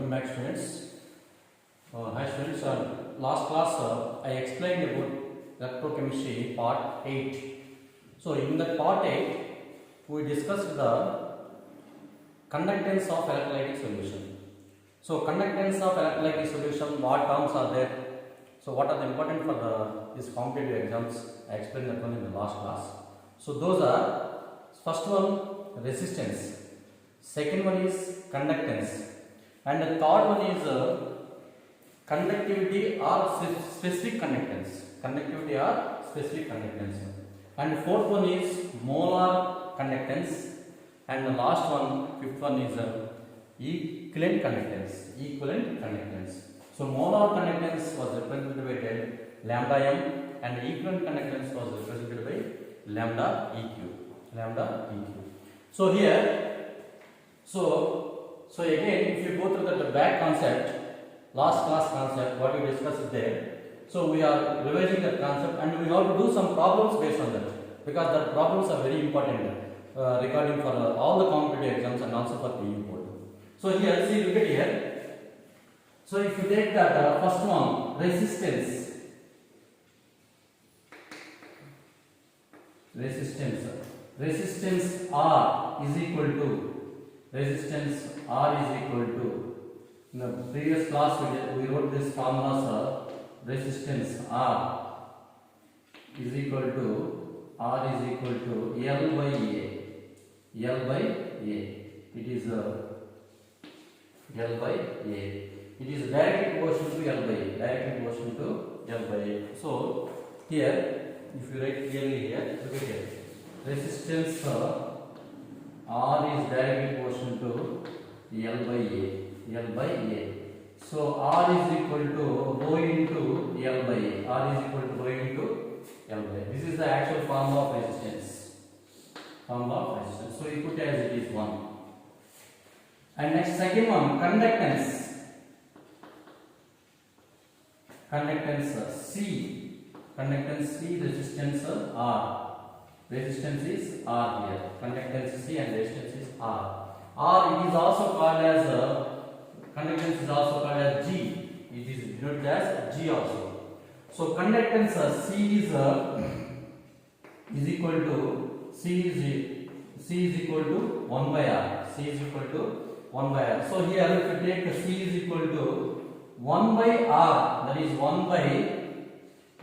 Welcome back, students. Hi students, last class I explained about electrochemistry part 8. So in that part 8 we discussed the conductance of electrolytic solution. So conductance of electrolytic solution, what terms are there? So what are the important for these competitive exams? I explained that one in the last class. So those are, first one resistance, second one is conductance, and the third one is conductivity or specific conductance. Conductivity or specific conductance. And fourth one is molar conductance. And the last one, fifth one is equivalent conductance. Equivalent conductance. So molar conductance was represented by lambda m, and equivalent conductance was represented by lambda eq. Lambda eq. So here, so again, if you go through the back concept, last class concept, what we discussed there. So we are revising that concept, and we have to do some problems based on that, because the problems are very important regarding for all the competitive exams and also for PU board. So here, see, look at here. So if you take that first one, resistance. Resistance R is equal to, in the previous class we wrote this formula, resistance R is equal to L by A. It is L by A. It is directly proportional to L by A. So here, if you write clearly here, look at here. Resistance R is directly proportional to L by A. So R is equal to rho into L by A. This is the actual formula of resistance. So you put as it is 1. And next, second one, conductance. Conductance C, resistance R. Resistance is R here. Conductance C and resistance is R. R, it is also called as conductance is also called as G. It is denoted as G also. So conductance C is equal to C is equal to 1 by R. So here if you take C is equal to 1 by R, that is 1 by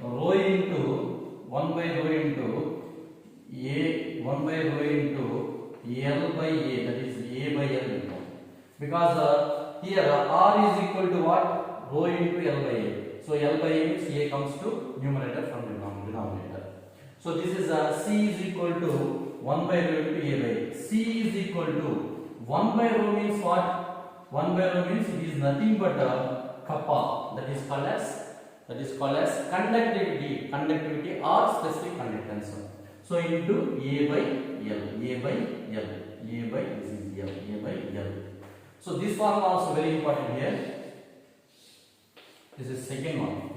rho into L by A, that is A by L. Because here R is equal to what? Rho into L by A. So L by A means A comes to numerator from denominator. So this is C is equal to 1 by rho into A by A. C is equal to 1 by rho means what? 1 by rho means it is nothing but kappa. That is called as conductivity or specific conductance. So into A by L. So this formula also very important here. This is second one.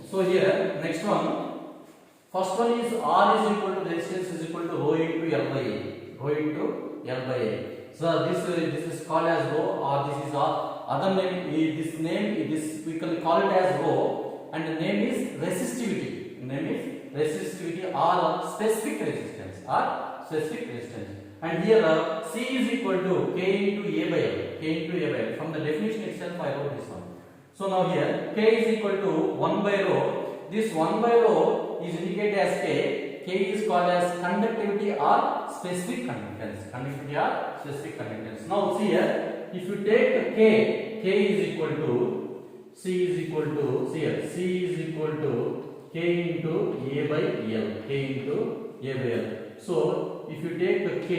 So here, next one. First one is R is equal to resistance is equal to rho into L by A. So this is called as rho, or this is other name. This we can call it as rho, and the name is resistivity. Or specific resistance. And here C is equal to K into A by L. From the definition itself I wrote this one. So now here K is equal to 1 by rho. This 1 by rho is indicated as K. K is called as conductivity or specific conductance. Now see here, if you take K is equal to C is equal to K into A by L. So if you take the K,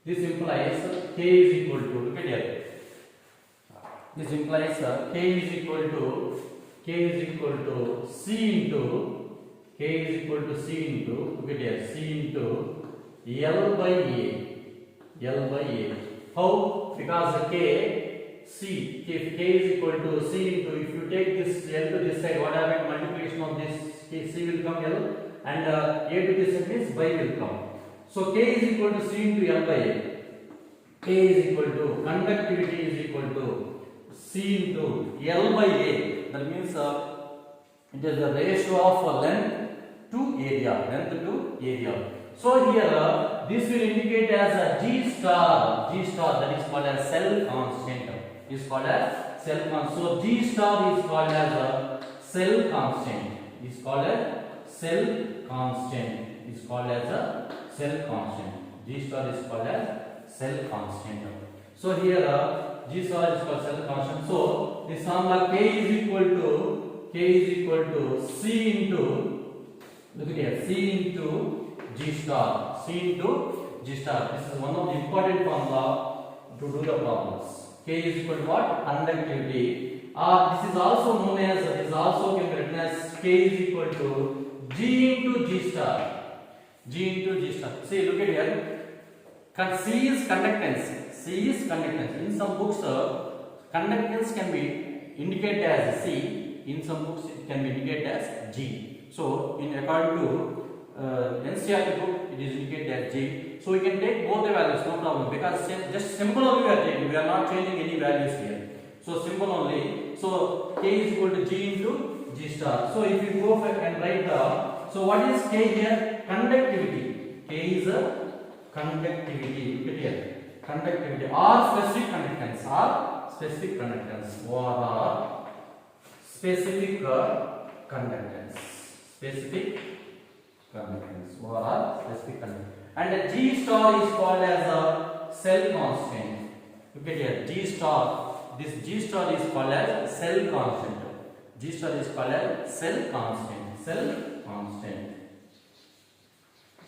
this implies K is equal to, look at here. This implies K is equal to C into look at here, C into L by A. How? Because if K is equal to C into, if you take this L to this side, what happened? Multiplication of this C will come L, and A to this side means by will come. So K is equal to C into L by A. K is equal to conductivity is equal to C into L by A. That means it is the ratio of length to area. So here this will indicate as a G star that is called as cell constant. Is called as cell constant. So G star is called as a cell constant. Is called as cell constant. Is called as a cell constant. G star is called as cell constant. So here G star is called cell constant. So this formula K is equal to C into, look at here, C into G star. C into G star. This is one of the important formula to do the problems. K is equal to what? Conductivity. This is also known as, this also can be written as K is equal to G into G star. G into G star. See, look at here. C is conductance. C is conductance. In some books, conductance can be indicated as C. In some books, it can be indicated as G. So, in according to NCERT book, it is indicated as G. So, we can take both the values, no problem. Because just symbol only we are taking. We are not changing any values here. So, symbol only. So, K is equal to G into G star. So, if you go and write the, so what is K here? Conductivity. K is a conductivity. Look at here. Conductivity or specific conductance. Or specific conductance. Or specific conductance. Specific conductance. Or specific conductance. And the G star is called as a cell constant. Look at here. G star. This G star is called as cell constant. G star is called as cell constant. Cell constant.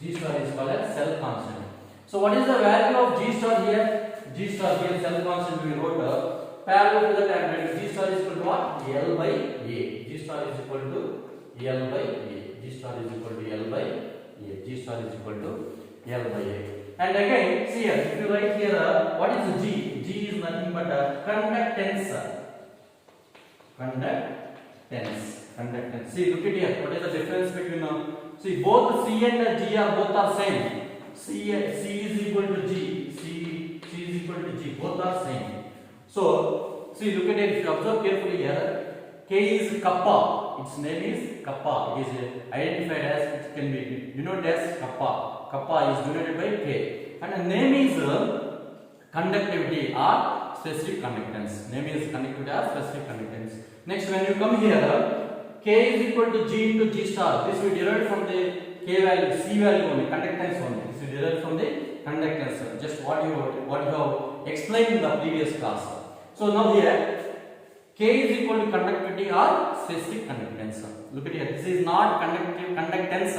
G star is called as cell constant. So what is the value of G star here? G star here, cell constant we wrote parallel to the tangent. G star is equal to what? L by A. G star is equal to L by A. G star is equal to L by A. G star is equal to L by A. And again, see here, if you write here, what is G? G is nothing but conductance. Conductance. See, look at here. What is the difference between see, both C and G are both are same. C is equal to G. C is equal to G. Both are same. So, see, look at it. If you observe carefully here, K is kappa. Its name is kappa. It is identified as, it can be denoted as kappa. Kappa is denoted by K. And the name is conductivity or specific conductance. Name is conductivity or specific conductance. Next, when you come here, K is equal to G into G star. This we derived from the K value, C value only, conductance only. This we derived from the conductance. Just what you have explained in the previous class. So now here, K is equal to conductivity or specific conductance. Look at here. This is not conductance.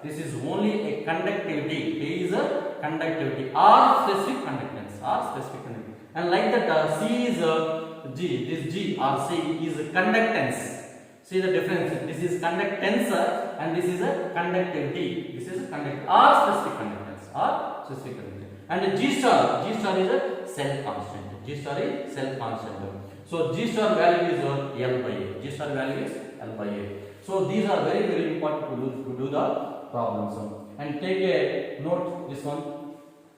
This is only a conductivity. K is a conductivity or specific conductance. And like that, C is G. This G or C is conductance. See the difference. This is conductance and this is a conductivity. This is a conductivity or specific conductance. And the G star is a cell constant. G star is cell constant. So G star value is L by A. G star value is L by A. So these are very, very important to do the problems. And take a note, this one.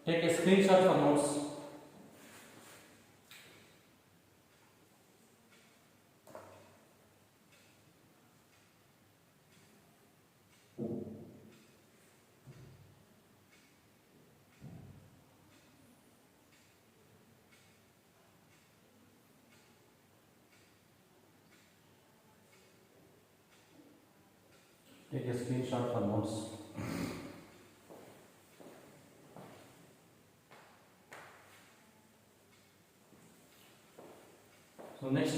Take a screenshot for notes. Take a screenshot for notes. So next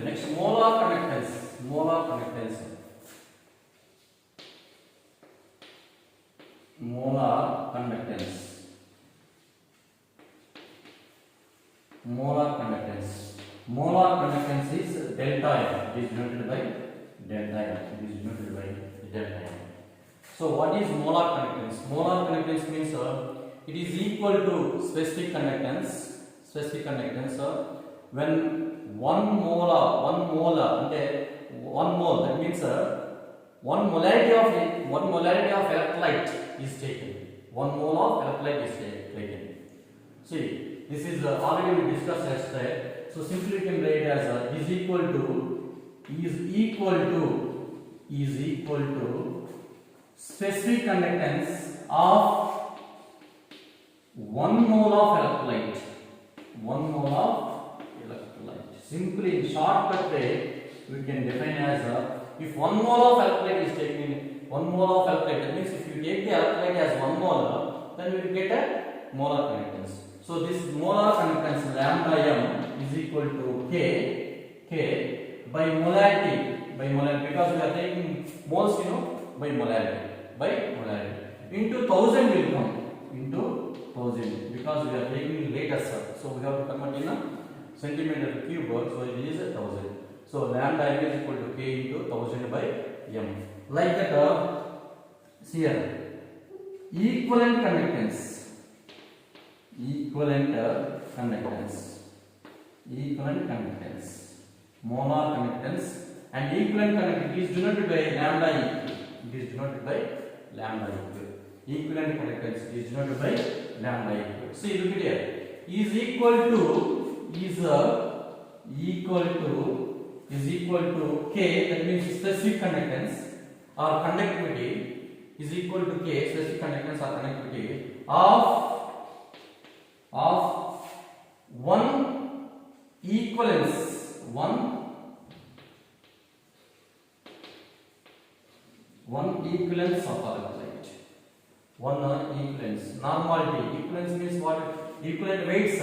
next molar conductance. Molar conductance. Molar conductance. Molar conductance. Molar conductance is delta M. It is denoted by delta M. It is denoted by delta M. So So what is molar conductance? Molar conductance means it is equal to specific conductance. Specific conductance when one molar, that means one molarity of electrolyte is taken. 1 mole of electrolyte is taken. See, this is already we discussed yesterday. So simply we can write as is equal to specific conductance of 1 mole of electrolyte. 1 mole of electrolyte. Simply in shortcut way we can define as if 1 mole of electrolyte is taken, 1 mole of electrolyte, that means if you take the electrolyte as 1 mole, then we will get a molar conductance. So this molar conductance lambda m is equal to K by molarity, because we are taking moles, by molarity into 1000 will come, into 1000 because we are taking latest, so we have to convert in a centimeter cube, so it is 1000. So lambda m is equal to K into 1000 by m. Like that, see here, equivalent conductance, molar conductance, and equivalent conductance is denoted by lambda eq. It is denoted by lambda eq. Equivalent conductance is denoted by lambda eq. See, look at here. Is equal to K, that means specific conductance or conductivity is equal to K, specific conductance or conductivity of one equivalence of electrolyte. One equivalence. Normality. Equivalence means what? Equivalent weights.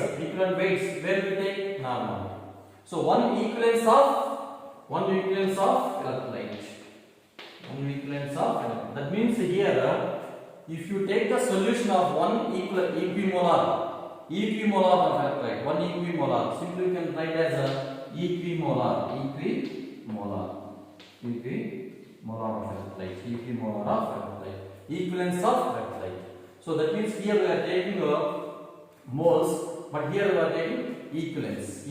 Where we take normal. So one equivalence of electrolyte. That means here, if you take the solution of one equimolar of electrolyte, one equimolar, simply you can write as a equimolar of electrolyte, equivalence of electrolyte. So that means here we are taking moles, but here we are taking equivalence.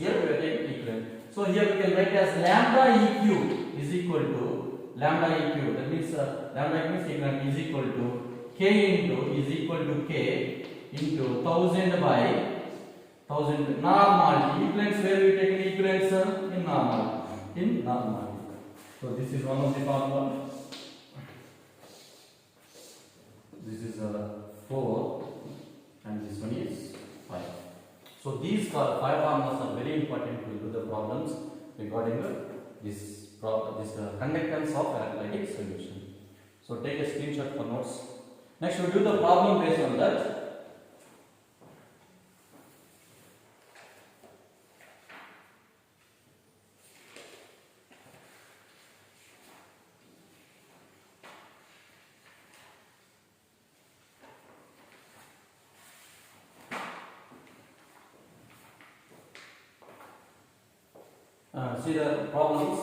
So here we can write as lambda eq is equal to lambda eq. That means lambda equivalent is equal to K into 1000 by 1000 normality. Equivalence, where we take an equivalence in normality. So this is one of the formula. This is 4 and this one is 5. So these 5 formulas are very important to do the problems regarding this conductance of electrolytic solution. So take a screenshot for notes. Next we will do the problem based on that. See the problems.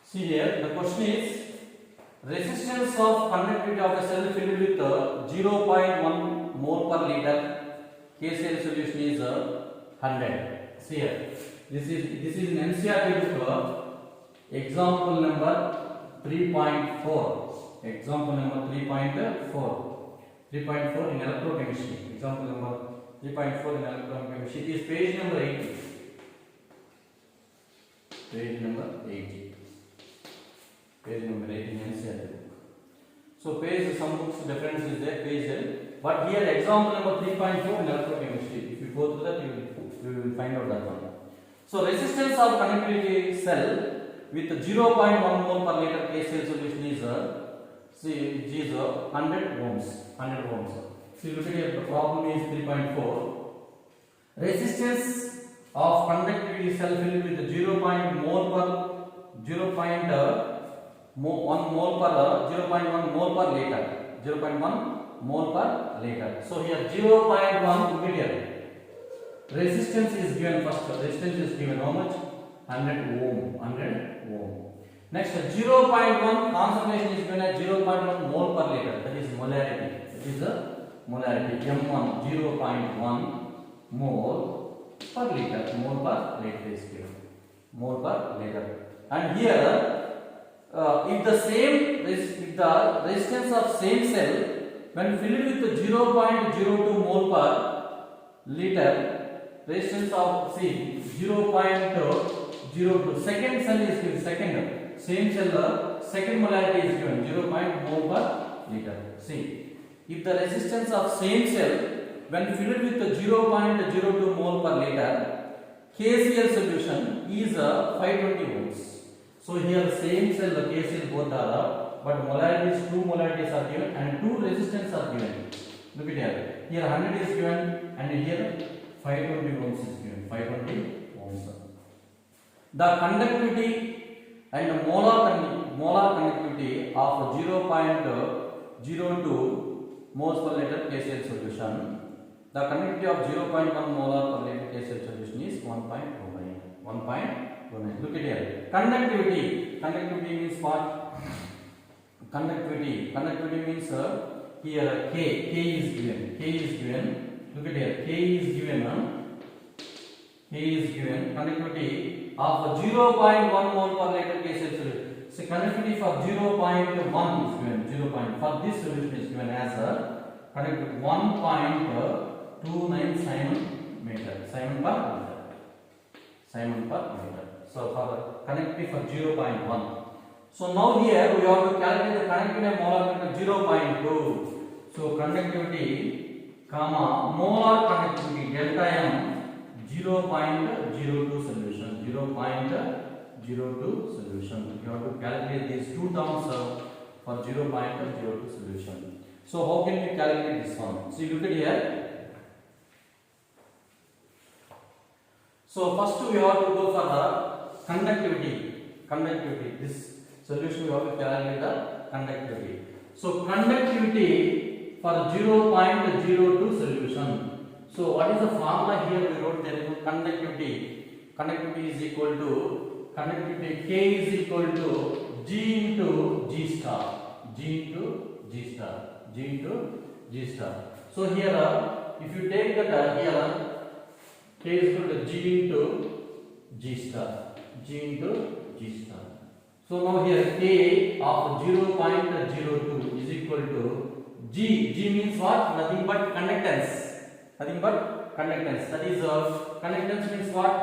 See here, the question is resistance of conductivity of a cell filled with 0.1 mole per liter KCl solution is 100. See here, this is an NCERT book. Example number 3.4. Example number 3.4. 3.4 in electrochemistry. Example number 3.4 in electrochemistry. It is page number 80. Page number 80. Page number 80 in NCERT book. So page, some books difference is there, page. But here example number 3.4 in electrochemistry. If you go through that, you will find out that one. So resistance of conductivity cell with 0.1 mole per liter KCl solution is 100 ohms. See, look at here, the problem is 3.4. Resistance of conductivity cell filled with 0.1 mole per liter. 0.1 mole per liter. So here 0.1, look at here. Resistance is given first. Resistance is given how much? 100 ohm. 100 ohm. Next 0.1 concentration is given as 0.1 mole per liter. That is molarity. That is the molarity. M1 0.1 mole per liter. Mole per liter is given. Mole per liter. And here, if the resistance of same cell when filled with 0.02 mole per liter, resistance of 0.02, second cell is given, same cell, second molarity is given 0.1 mole per liter. See, if the resistance of same cell when filled with 0.02 mole per liter, KCl solution is 520 volts. So here same cell KCl both are, but molarities, two molarities are given and two resistance are given. Look at here. Here 100 is given and here 520 ohms is given. 520 ohms. The conductivity and molar conductivity of 0.02 moles per liter KCl solution. The conductivity of 0.1 molar per liter KCl solution is 1.29. 1.29. Look at here. Conductivity. Conductivity means what? Conductivity. Conductivity means here K. K is given. K is given. Look at here. K is given. K is given. Conductivity of 0.1 mole per liter KCl solution. So conductivity for 0.1 is given. 0. For this solution is given as conductivity 1.29 Simon meter. Simon per meter. Simon per meter. So for conductivity for 0.1. So now here we have to calculate the conductivity of molar conductivity 0.2. So conductivity, comma molar conductivity delta M 0.02 solution. 0.02 solution. You have to calculate these two terms for 0.02 solution. So how can we calculate this one? So look at here. So first we have to go for the conductivity. Conductivity. This solution we have to calculate the conductivity. So conductivity for 0.02 solution. So what is the formula here? We wrote there is conductivity. Conductivity is equal to conductivity K is equal to G into G star. G into G star. G into G star. So here if you take that here K is equal to G into G star. G into G star. So now here K of 0.02 is equal to G. G means what? Nothing but conductance. Nothing but conductance. That is conductance means what?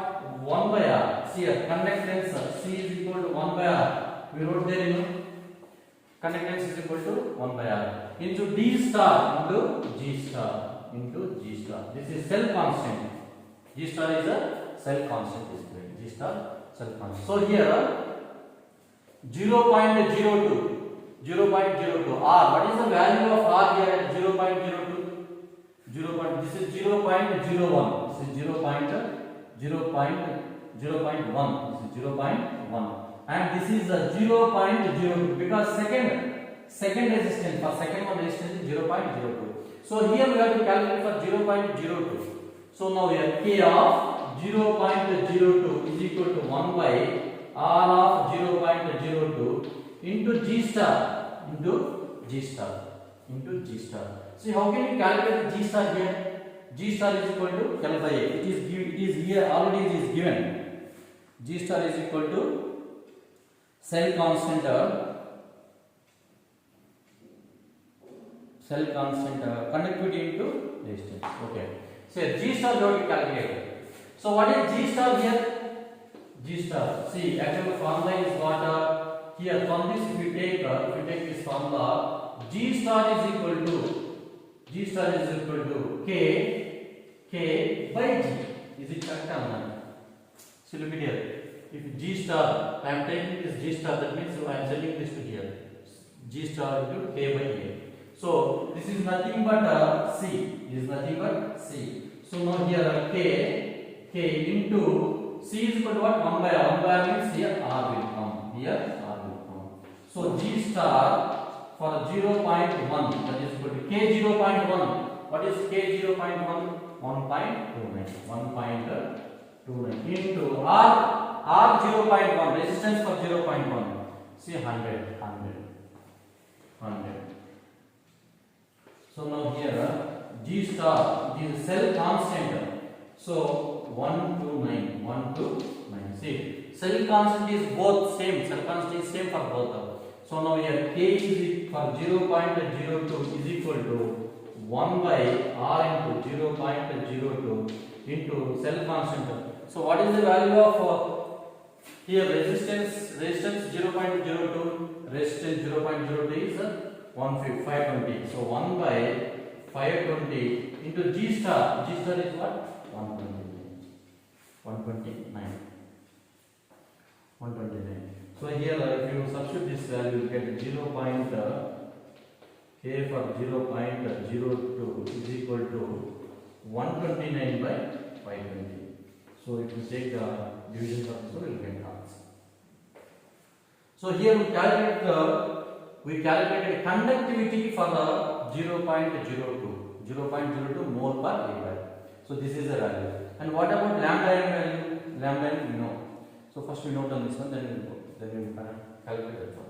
1 by R. See here conductance C is equal to 1 by R. We wrote there, you know. Conductance is equal to 1 by R into D star into G star into G star. This is cell constant. G star is a cell constant. G star cell constant. So here 0.02 R. What is the value of R here at 0.02? This is 0.01. This is 0.01. This is 0.1. And this is 0.02 because second resistance for second one resistance is 0.02. So here we have to calculate for 0.02. So now here K of 0.02 is equal to 1 by R of 0.02 into G star into G star into G star. See how can you calculate G star here? G star is equal to L by A. It is here already it is given. G star is equal to cell constant conductivity into resistance. Okay. So G star we have to calculate. So what is G star here? G star. See, actual formula is what here from this if you take this formula, G star is equal to K by G. Is it correct or not? So look at here. If G star, I am taking this G star, that means I am setting this to here. G star into K by A. So this is nothing but C. This is nothing but C. So now here K into C is equal to what? 1 by R. 1 by R means here R will come. Here R will come. So G star for 0.1, that is equal to K 0.1. What is K 0.1? 1.29. 1.29 into R 0.1, resistance for 0.1. See 100. So now here G star, this is cell constant. So 129. See, cell constant is both same. Cell constant is same for both. So now here K is for 0.02 is equal to 1 by R into 0.02 into cell constant. So what is the value of here resistance 0.02, resistance 0.02 is 520. So 1 by 520 into G star is what? 129. So here if you substitute this value, you get 0.K for 0.02 is equal to 129 by 520. So if you take the division of this, you will get answer. So here we calculated conductivity for the 0.02 mole per liter. So this is the value. And what about lambda n value? Lambda n we know. So first we note on this one, then we will calculate that one.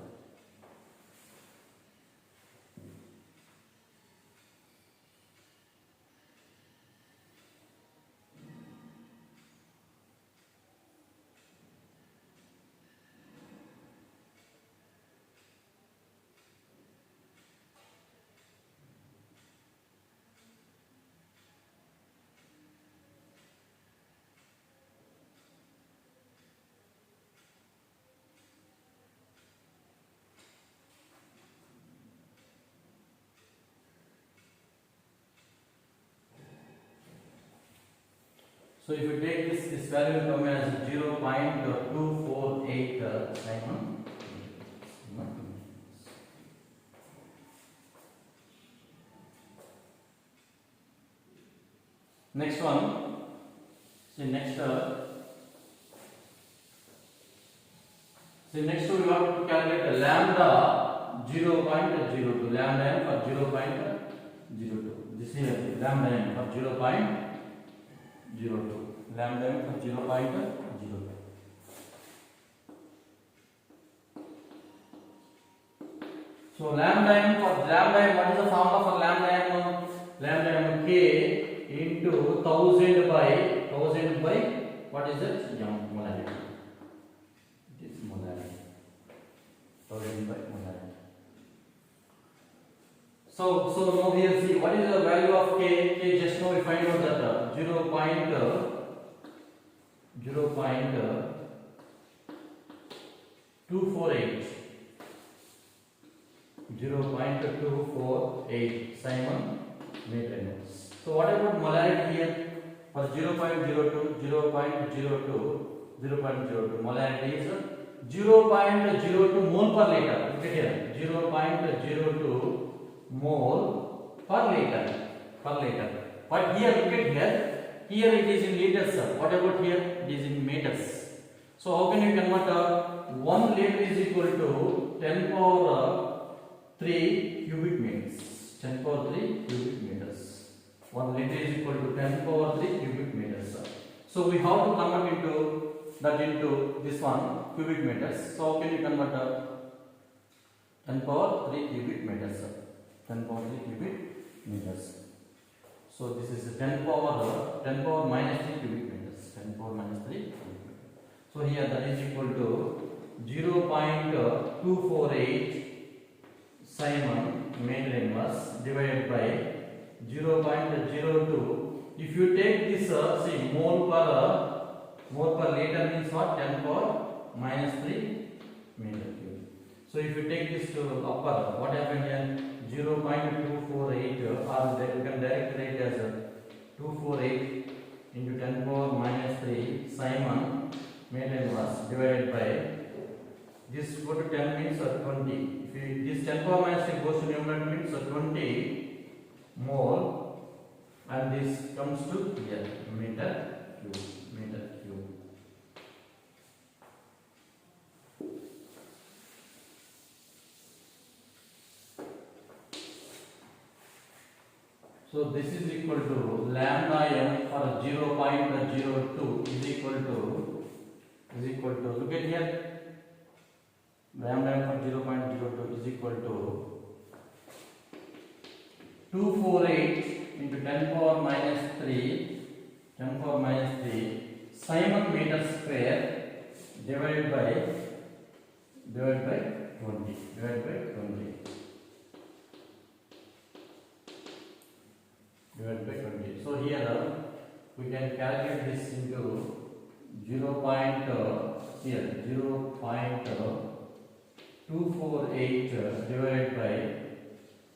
So if you take this value will come as 0.248 Simon. Next one. See next we have to calculate the lambda 0.02. Lambda n for 0.02. This is lambda n for 0.02. Lambda n for 0.02. So lambda n, what is the formula for lambda n? Lambda n K into 1000 by what is it? Molarity. It is molarity. 1000 by molarity. So now here see what is the value of K? K just now we find out that 0.248 Simon meter inverse. So what about molarity here? For 0.02 molarity is 0.02 mole per liter. Look at here, 0.02 mole per liter. But here look at here it is in liters. What about here? It is in meters. So how can you convert 1 liter is equal to 10 power 3 cubic meters. 10 power 3 cubic meters. 1 liter is equal to 10 power 3 cubic meters. So we have to convert into this one cubic meters. So how can you convert 10 power 3 cubic meters? 10 power 3 cubic meters. So this is 10 power minus 3 cubic meters. 10 power minus 3 cubic meters. So here that is equal to 0.248 Simon meter inverse divided by 0.02. If you take this see mole per liter means what? 10 power minus 3 meter cube. So if you take this to upper, what happened here? 0.248 or you can directly write as 248 into 10 power minus 3 Simon meter inverse divided by this go to 10 means 20. If this 10 power minus 3 goes to numerator means 20 mole, and this comes to here meter cube. So this is equal to lambda m for 0.02 is equal to look at here, lambda m for 0.02 is equal to 248 into 10 power minus 3 Simon meter square divided by 20 divided by 20. So here we can calculate this into 0.248 divided by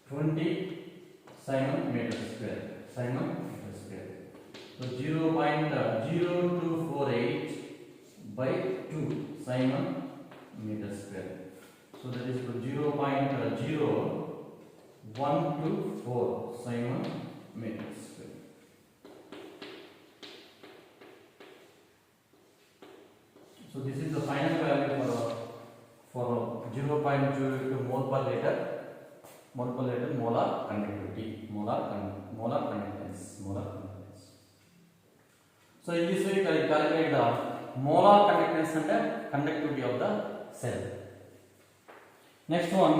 20 Simon meter square. So 0.0248 by 2 Simon meter square. So that is 0.0124 Simon meter square. So this is the final value for 0.2 mole per liter molar conductivity, molar conductance. So in this way we calculate the molar conductance and the conductivity of the cell. Next problem.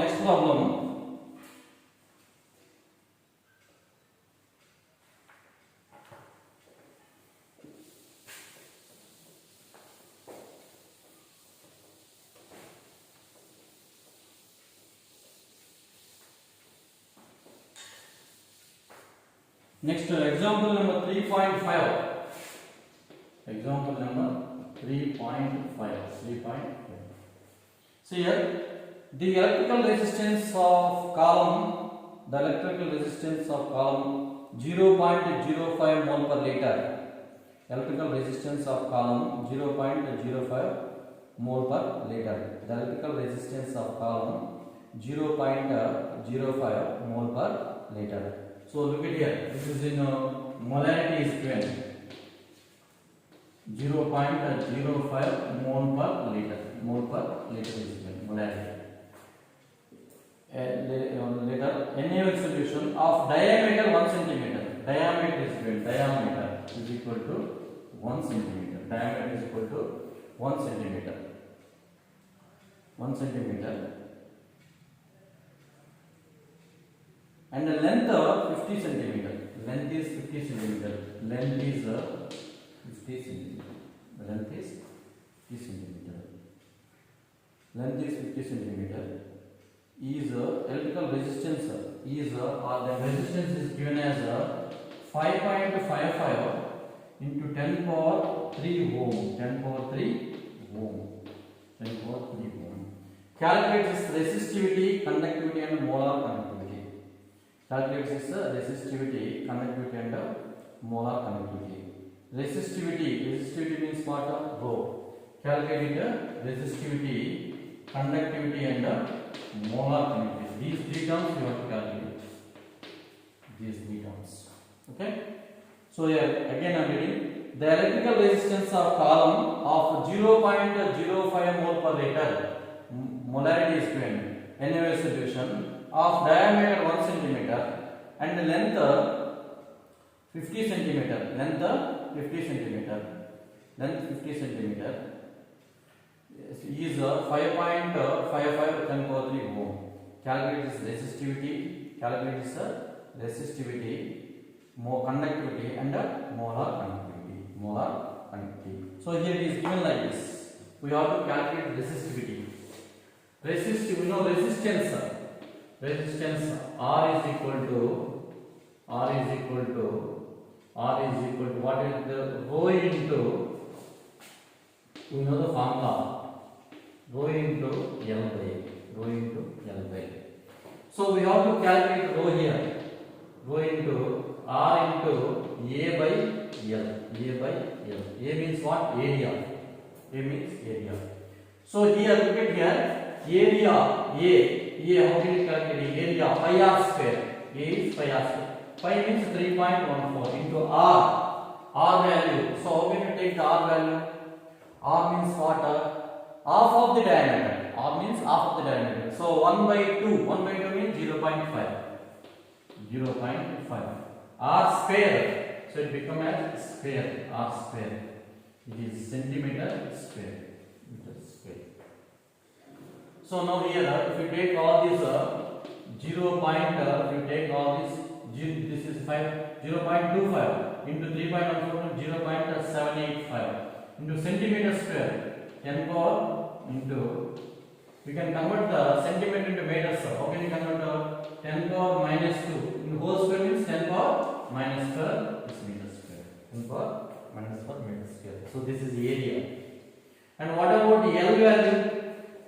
Next example number 3.5. Example number 3.5. See here, the electrical resistance of column 0.05 mole per liter. Electrical resistance of column 0.05 mole per liter. The electrical resistance of column 0.05 mole per liter. So look at here, this is in molarity is given 0.05 mole per liter. Is given molarity. Later, NaOH solution of diameter 1 cm. Diameter is given. Diameter is equal to 1 cm. Diameter is equal to 1 cm. 1 cm. And the length of 50 cm. Length is 50 cm. Length is 50 cm. Length is 50 cm. Length is 50 cm. Is electrical resistance is or the resistance is given as 5.55 into 10 power 3 ohm. 10 power 3 ohm. Calculate its resistivity, conductivity and molar conductivity. Calculate its resistivity, conductivity and molar conductivity. Resistivity means what? Rho. Calculate resistivity, conductivity and molar conductivity. These three terms you have to calculate. These three terms. Okay. So here again I am reading. The electrical resistance of column of 0.05 mole per liter. Molarity is given. NaOH solution of diameter 1 cm and length 50 cm. Length 50 cm is 5.55 10 power 3 ohm. Calculate this resistivity, more conductivity and molar conductivity. So here it is given like this. We have to calculate resistivity. Resistance R is equal to what is the rho into, we know the formula, rho into L by. So we have to calculate rho here. Rho into R into A by L. A means what? Area. A means area. So here look at here. Area A, how do you calculate area? Pi r square. A is pi r square. Pi means 3.14 into R value. So how can you take the R value? R means what? Half of the diameter. R means half of the diameter. So 1 by 2 means 0.5. square. So it become as square, r square. It is centimeter square, meter square. So now here, if you take all these 0 point, if you take all this, this is 0.25 into 3.14, 0.785 into centimeter square, 10 power into, we can convert the centimeter into meters. How can you convert 10 power minus 2 in whole square means 10 power minus 12 is meter square. 10 power minus 4 meter square. So this is the area. And what about the L value?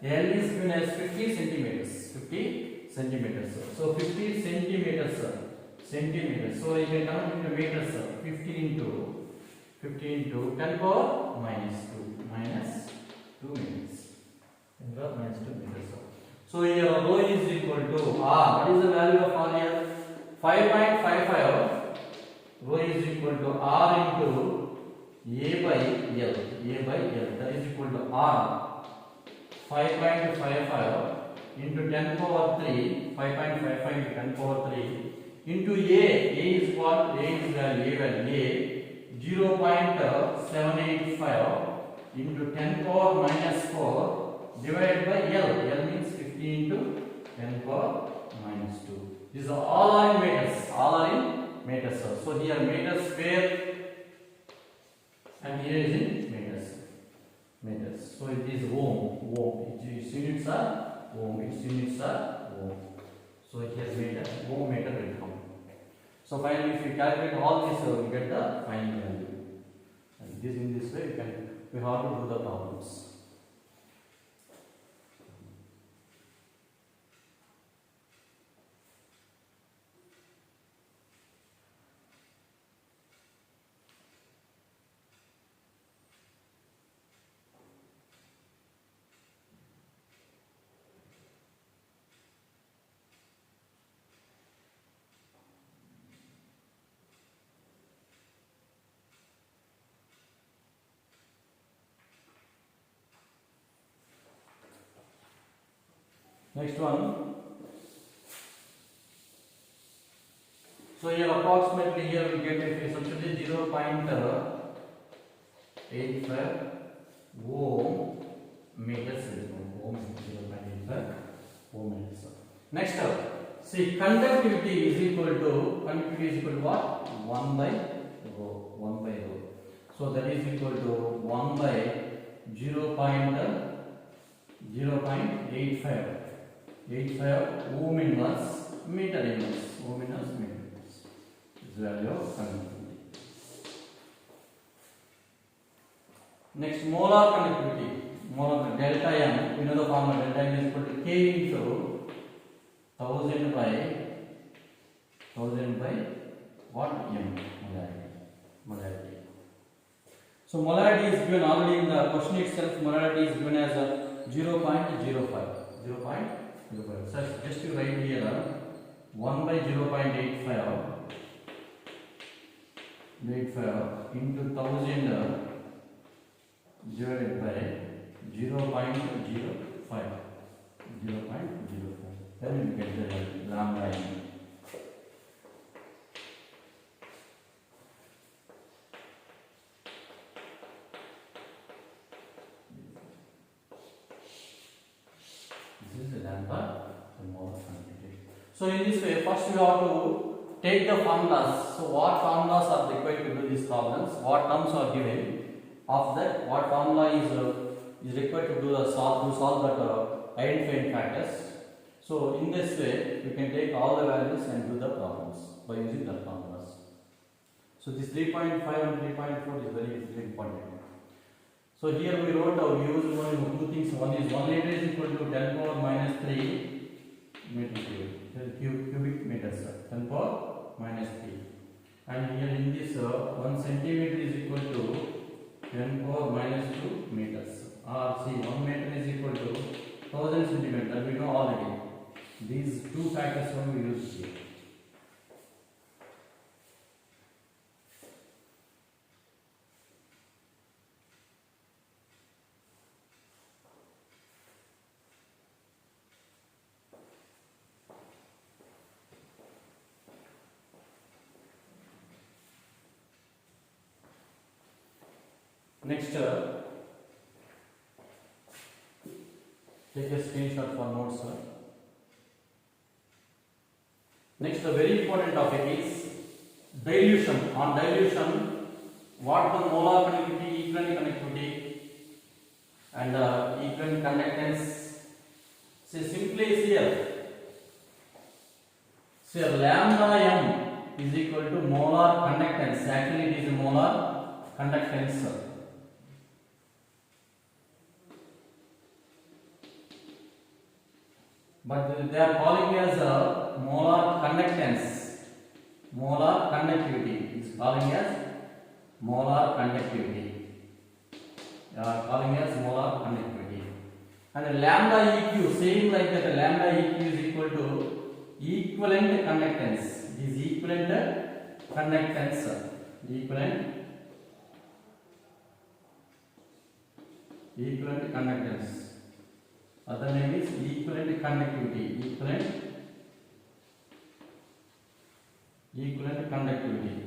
L is given as 50 centimeters. 50 centimeters. So 50 centimeters. Centimeters. So you can convert into meters. 50 into 10 power minus 2 minus 2 meters. 10 power minus 2 meters. So here rho is equal to R. What is the value of R here? 5.55. Rho is equal to R into A by L. A by L. That is equal to R. 5.55 into 10 power 3. 5.55 into 10 power 3 into A. A is what? A is value. A value. 0.785 into 10 power minus 4 divided by L. L means 50 into 10 power minus 2. These are all are in meters. All are in meters. So here meters square and here is in meters. Meters. So it is ohm. Ohm. Its units are ohm. Its units are ohm. So here meter. Ohm meter will come. So finally, if you calculate all this, you get the final value. And this in this way, we have to do the problems. Next one. So here approximately here we get if we substitute 0.85 ohm meters. Ohm 0.85 ohm meters. Next up, see conductivity is equal to what? 1 by rho. 1 by rho. So that is equal to 1 by 0.85. 85 ohm inverse meter inverse. Ohm inverse meter inverse. This is value of conductivity. Next, molar conductivity. Molar delta M. We know the formula delta M is equal to K into 1000 by what? M. Molarity. So molarity is given already in the question itself. Molarity is given as a 0.05. 0.05. So just you write here 1 by 0.85 into 1000 divided by 0.05. Then you get the lambda in. So in this way, first we have to take the formulas. So what formulas are required to do these problems? What terms are given? After that, what formula is required to do the solve that identifying factors. So in this way, we can take all the values and do the problems by using the formulas. So this 3.5 and 3.4 is very important. So here we wrote we used only two things. One is 1 liter is equal to 10 power minus 3 meter cubic meters, 10 power minus 3. And here in this 1 centimeter is equal to 10 power minus 2 meters. Or see 1 meter is equal to 1000 centimeters. We know already. These two factors we use here. Next, take a screenshot for notes. Next, the very important topic is dilution. On dilution, what the molar conductivity, equivalent conductivity, and equivalent conductance. So simply is here. So lambda m is equal to molar conductance. Actually, it is molar conductance. But they are calling as a molar conductance. Molar conductivity is calling as molar conductivity. They are calling as molar conductivity. And lambda eq, same like that, lambda eq is equal to equivalent conductance. It is equivalent conductance. Equivalent conductance. Other name is equivalent conductivity. Equivalent conductivity.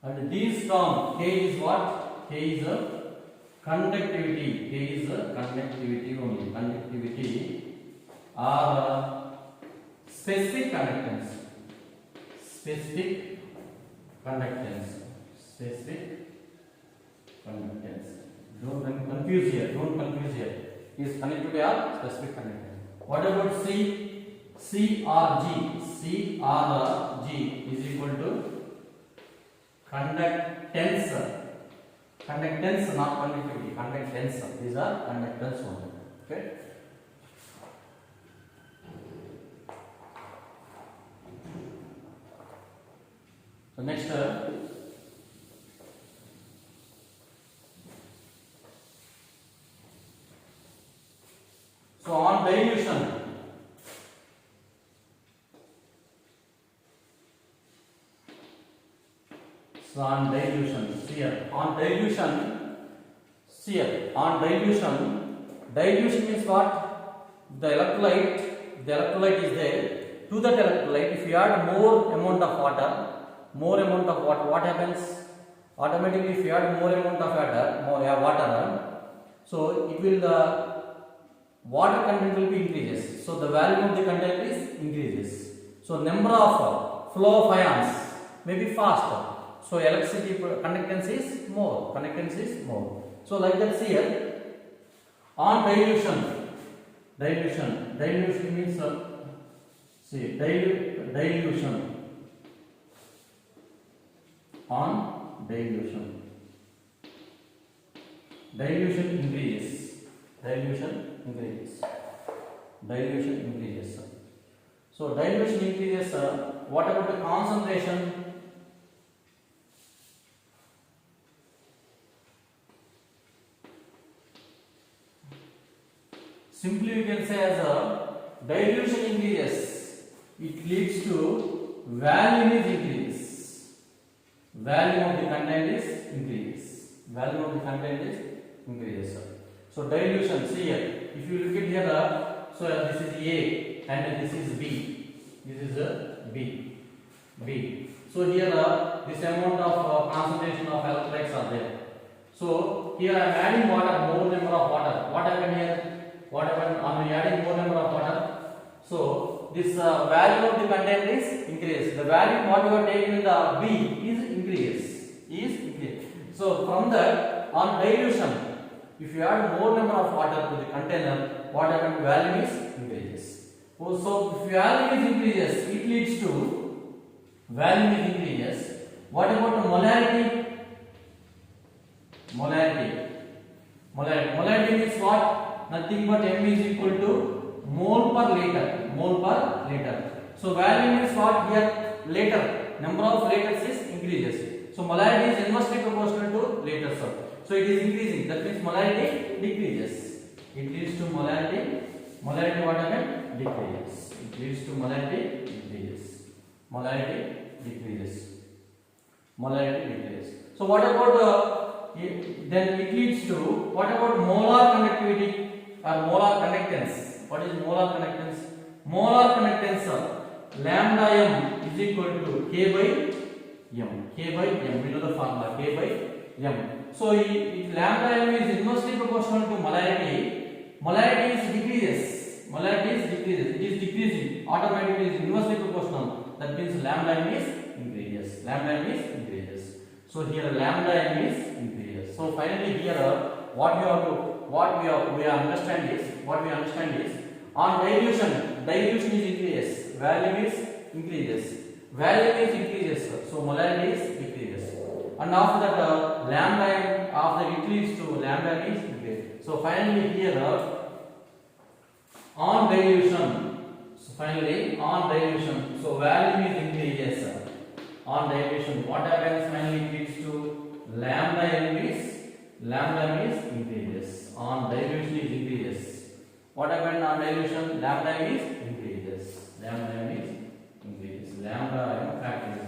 And this term K is what? K is a conductivity. K is a conductivity only. Conductivity or specific conductance. Specific conductance. Don't confuse here. Is conductivity or specific conductance. What about C? C or G? C or G is equal to conductance. Conductance, not conductivity. Conductance. These are conductance only. Okay. So next, so on dilution. So on dilution, dilution means what? The electrolyte is there. To that electrolyte, if you add more amount of water, what happens? Automatically, if you add more amount of water, so it will the water content will be increases. So the value of the content is increases. So number of flow of ions may be faster. So electricity conductance is more. So like that here on dilution means dilution. On dilution increases. So dilution increases. What about the concentration? Simply we can say as a dilution increases, it leads to volume is increases. Value of the content is increases. So dilution, see here, if you look at here, so this is A and this is B. B. So here this amount of concentration of electrolytes are there. So here I am adding water, more number of water. What happened here? I am adding more number of water. So this value of the content is increased. The value what you are taking in the B is increased. So from that, on dilution, if you add more number of water to the container, what happens? Value is increases. So if value is increases, it leads to value is increases. What about the molarity? Molarity means what? Nothing but M is equal to mole per liter. So value means what? Here liter, number of liters is increases. So molarity is inversely proportional to liters. So it is increasing. That means molarity decreases. It leads to molarity. Molarity what happened? Decreases. It leads to molarity decreases. So what about then it leads to, what about molar conductivity or molar conductance? What is molar conductance? Molar conductance of lambda m is equal to K by m. K by m, we know the formula, K by m. So if lambda m is inversely proportional to molarity, molarity is decreases. Molarity is decreases. It is decreasing. Automatically it is inversely proportional. That means lambda m is increases. Lambda m is increases. So here lambda m is increases. So finally here what we understand is on dilution is increases. Value is increases. Value is increases. So molarity is decreases. And after that lambda m after it leads to lambda m is increases. So finally here on dilution. So finally on dilution. So value is increases. On dilution, what happens finally it leads to lambda m is increases. On dilution is increases. What happened on dilution? Lambda m is increases. Lambda m is increases. Lambda m factor is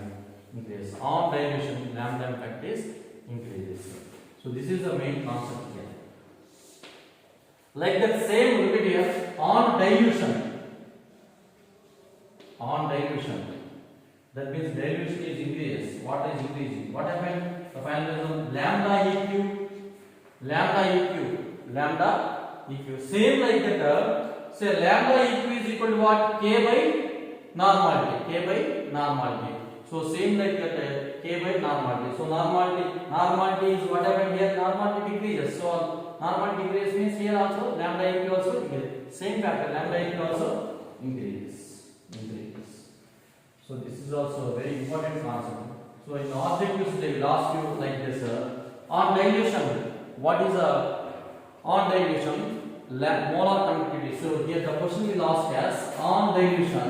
increases. On dilution, lambda m factor is increases. So this is the main concept here. Like that same look at here on dilution. On dilution. That means dilution is increases. What is increasing? What happened? The final result lambda eq. Same like that. Say lambda eq is equal to what? K by normality. So same like that. K by normality. So normality is what happened here? Normality decreases. So normality decreases means here also lambda eq also increases. Same factor. Lambda eq also increases. So this is also a very important concept. So in objectives they will ask you like this. On dilution, what is on dilution? Molar conductivity. So here the question will ask as on dilution.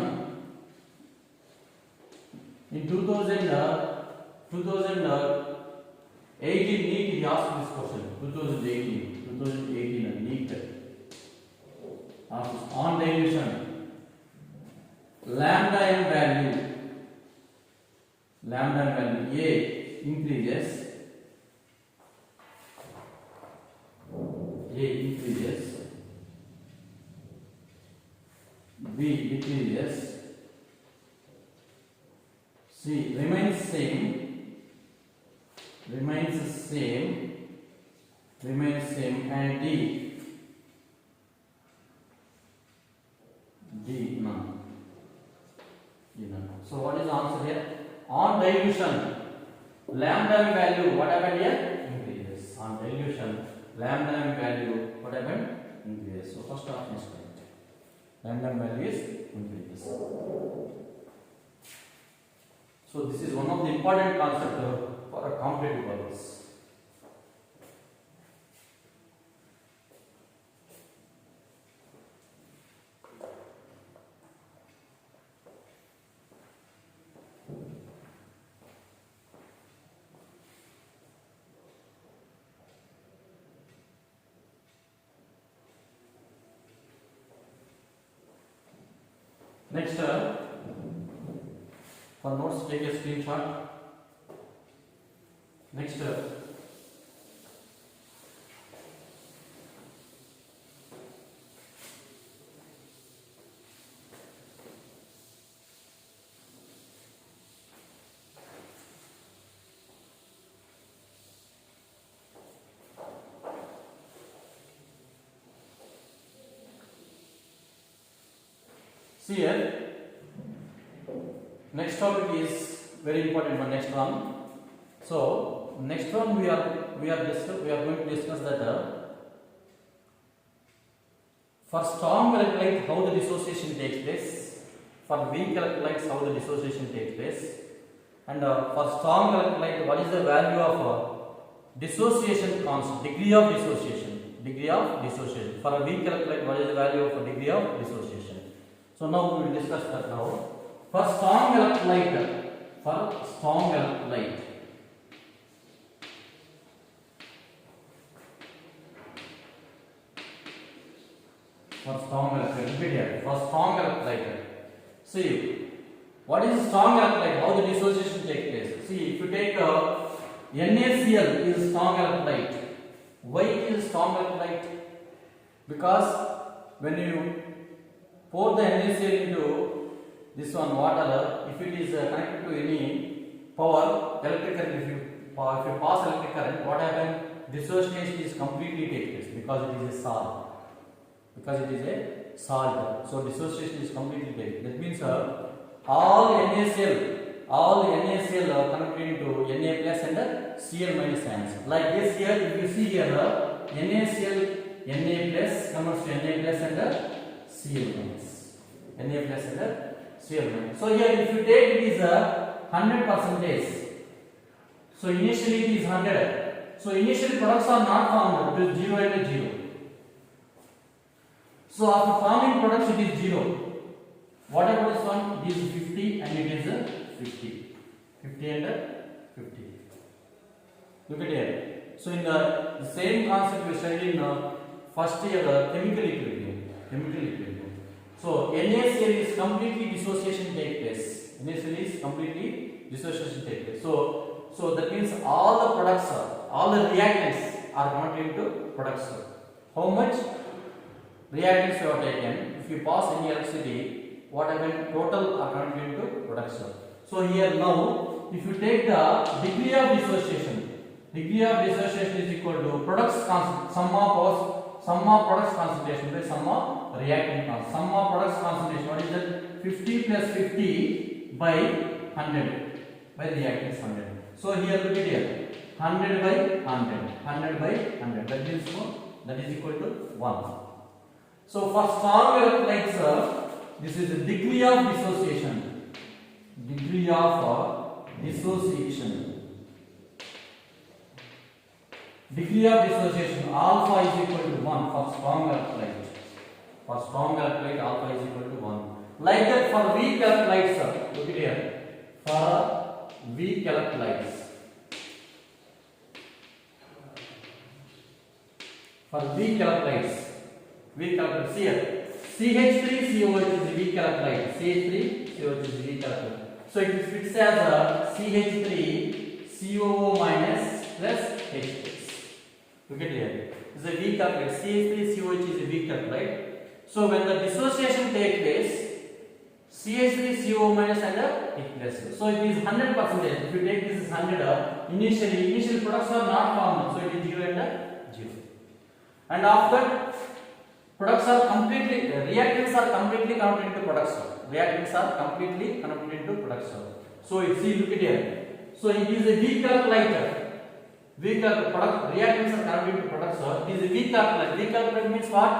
In 2018 NEET he asked this question. 2018 NEET asked on dilution. Lambda m value A increases, B decreases, C remains same, and D none. So what is the answer here? On dilution, lambda m value, what happened here? Increases. On dilution, lambda m value, what happened? Increases. So first option is correct. Lambda m value is increases. So this is one of the important concepts for a competitive purpose. Next, for notes, take a screenshot. Next, see here. Next topic is very important one. Next one. So next one we are going to discuss that for strong electrolyte how the dissociation takes place, for weak electrolytes how the dissociation takes place, and for strong electrolyte what is the value of dissociation constant, degree of dissociation. For a weak electrolyte what is the value of degree of dissociation. So now we will discuss that now. For strong electrolyte, see what is strong electrolyte, how the dissociation takes place. See, if you take NaCl is strong electrolyte. Why it is strong electrolyte? Because when you pour the NaCl into this one water, if it is connected to any power, electric current, if you pass electric current, what happens? Dissociation is completely takes place because it is a salt. Because it is a salt, so dissociation is completely taken. That means all NaCl are converted into Na plus and Cl minus ions. Like this here, if you see here, NaCl, Na plus converts to Na plus and Cl minus. Na plus and Cl minus. So here, if you take it is 100%. So initially it is 100. So initially products are not formed. It is 0 and 0. So after forming products, it is 0. What about this one? It is 50 and it is 50. 50 and 50. Look at here. So in the same concept we studied in first year, chemical equilibrium. So NaCl is completely dissociation take place. NaCl is completely dissociation take place. So that means all the products, all the reactants are converted into products. How much reactants you have taken? If you pass any electricity, what happens? Total are converted into products. So here now, if you take the degree of dissociation is equal to products sum of products concentration by sum of reactant concentration. Sum of products concentration, what is that? 50 plus 50 by 100 by reactants 100. So here look at here, 100 by 100 by 100. That means that is equal to 1. So for strong electrolytes, this is the degree of dissociation. Degree of dissociation. Degree of dissociation alpha is equal to 1 for strong electrolyte. For strong electrolyte, alpha is equal to 1. Like that for weak electrolytes, look at here. For weak electrolytes. For weak electrolytes, here CH3COH is weak electrolyte. CH3COH is weak electrolyte. So it fits as CH3COO minus plus H6. Look at here. This is a weak electrolyte. CH3COH is a weak electrolyte. So when the dissociation takes place, CH3CO minus and H plus. So it is 100%. If you take this is 100, initial products are not formed, so it is 0 and 0. And after products are completely, reactants are completely converted into products. Reactants are completely converted into products. So you see, look at here. So it is a weak electrolyte. Weak product reactants are converted into products. It is a weak electrolyte. Weak electrolyte means what?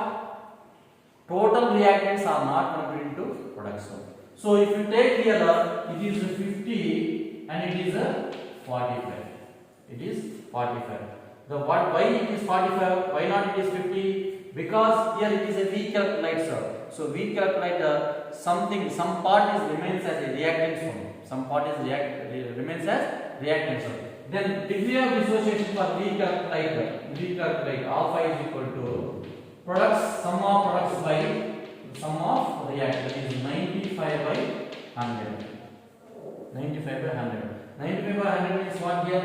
Total reactants are not converted into products. So if you take here, it is 50 and it is 45. It is 45. Why it is 45? Why not it is 50? Because here it is a weak electrolyte. So weak electrolyte, some part remains as a reactant form. Some part remains as reactant form. Then degree of dissociation for weak electrolyte alpha is equal to products, sum of products by sum of reactants is 95 by 100. 95 by 100. 95 by 100 means what here?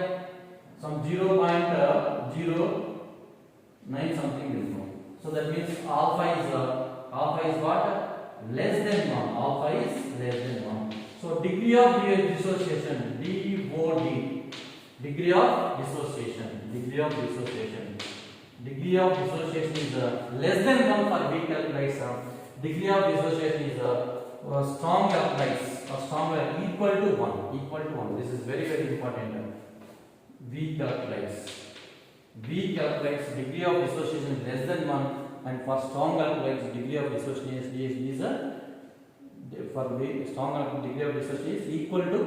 Some 0.09 something will know. So that means alpha is what? Less than 1. Alpha is less than 1. So degree of dissociation, DOD. Degree of dissociation. Degree of dissociation is less than 1 for weak electrolytes. Degree of dissociation is strong electrolytes or stronger equal to 1. This is very, very important. Weak electrolytes, degree of dissociation is less than 1, and for strong electrolytes, degree of dissociation is for strong electrolyte, degree of dissociation is equal to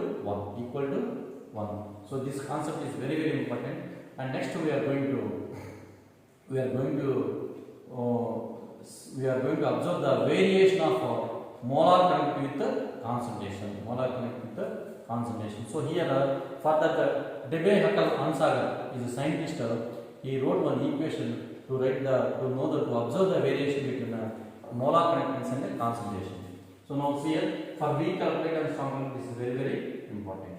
1. So this concept is very, very important. And next we are going to observe the variation of molar connectivity with concentration. So here further Debye Hansager is a scientist. He wrote one equation to observe the variation between molar connectivity and the concentration. So now here for weak electrolyte and strong electrolyte, this is very, very important.